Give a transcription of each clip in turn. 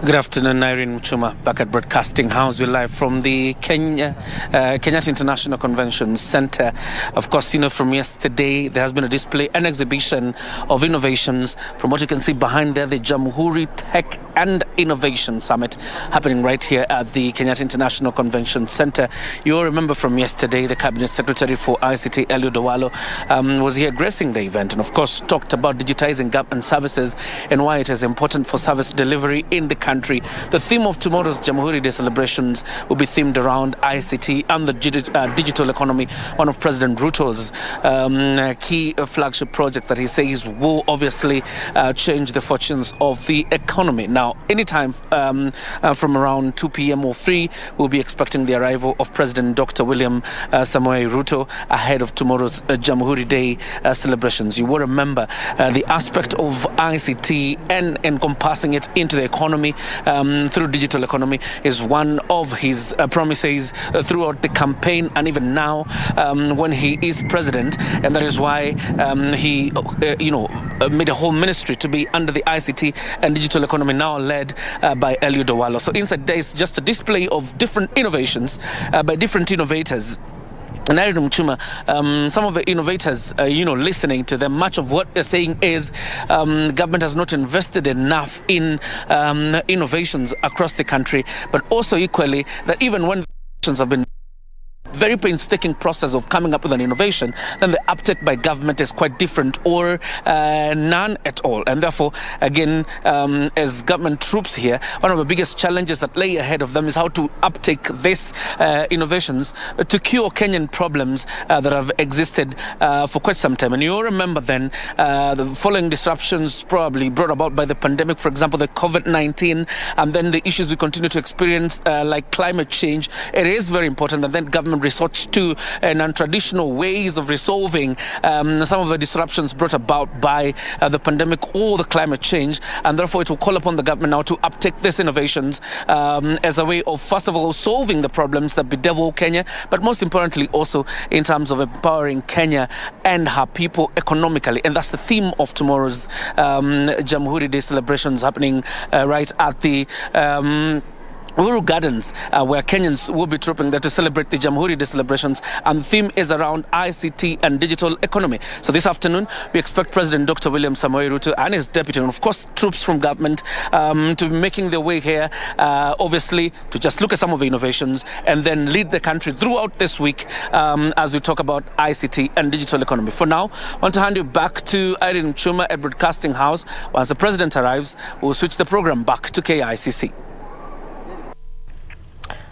Good afternoon, Irene Mchuma, back at Broadcasting House. We're live from the Kenyatta International Convention Center. Of course, from yesterday, there has been a display and exhibition of innovations. From what you can see behind there, the Jamhuri Tech and Innovation Summit happening right here at the Kenyatta International Convention Center. You'll remember from yesterday, the Cabinet Secretary for ICT, Eliud Owalo, was here gracing the event and, of course, talked about digitizing government services and why it is important for service delivery in the country. The theme of tomorrow's Jamhuri Day celebrations will be themed around ICT and the digital economy, one of President Ruto's key flagship projects that he says will obviously change the fortunes of the economy. Now, anytime from around 2 p.m. or 3, we'll be expecting the arrival of President Dr. William Samoei Ruto ahead of tomorrow's Jamhuri Day celebrations. You will remember the aspect of ICT and encompassing it into the economy through digital economy is one of his promises throughout the campaign and even now when he is president, and that is why he made a whole ministry to be under the ICT and digital economy, now led by Eliud Owalo. So inside there is just a display of different innovations by different innovators. And Irene Mchuma, some of the innovators, listening to them, much of what they're saying is government has not invested enough in innovations across the country, but also equally that even when innovations have been very painstaking process of coming up with an innovation, then the uptake by government is quite different or none at all. And therefore, again, as government troops here, one of the biggest challenges that lay ahead of them is how to uptake these innovations to cure Kenyan problems that have existed for quite some time. And you'll remember then the following disruptions probably brought about by the pandemic, for example, the COVID-19, and then the issues we continue to experience like climate change. It is very important that then government resorts to non-traditional ways of resolving some of the disruptions brought about by the pandemic or the climate change, and therefore it will call upon the government now to uptake these innovations as a way of, first of all, solving the problems that bedevil Kenya, but most importantly also in terms of empowering Kenya and her people economically. And that's the theme of tomorrow's Jamhuri Day celebrations happening right at the Uhuru Gardens, where Kenyans will be trooping there to celebrate the Jamhuri Day celebrations, and the theme is around ICT and digital economy. So this afternoon, we expect President Dr. William Samoei Ruto and his deputy, and of course troops from government, to be making their way here, obviously, to just look at some of the innovations and then lead the country throughout this week as we talk about ICT and digital economy. For now, I want to hand you back to Irene Mchuma at Broadcasting House. Once the President arrives, we'll switch the program back to KICC.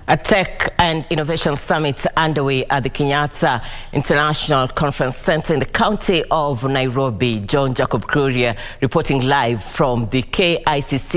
A Tech and Innovation Summit underway at the Kenyatta International Conference Center in the county of Nairobi. John Jacob Kuria reporting live from the KICC.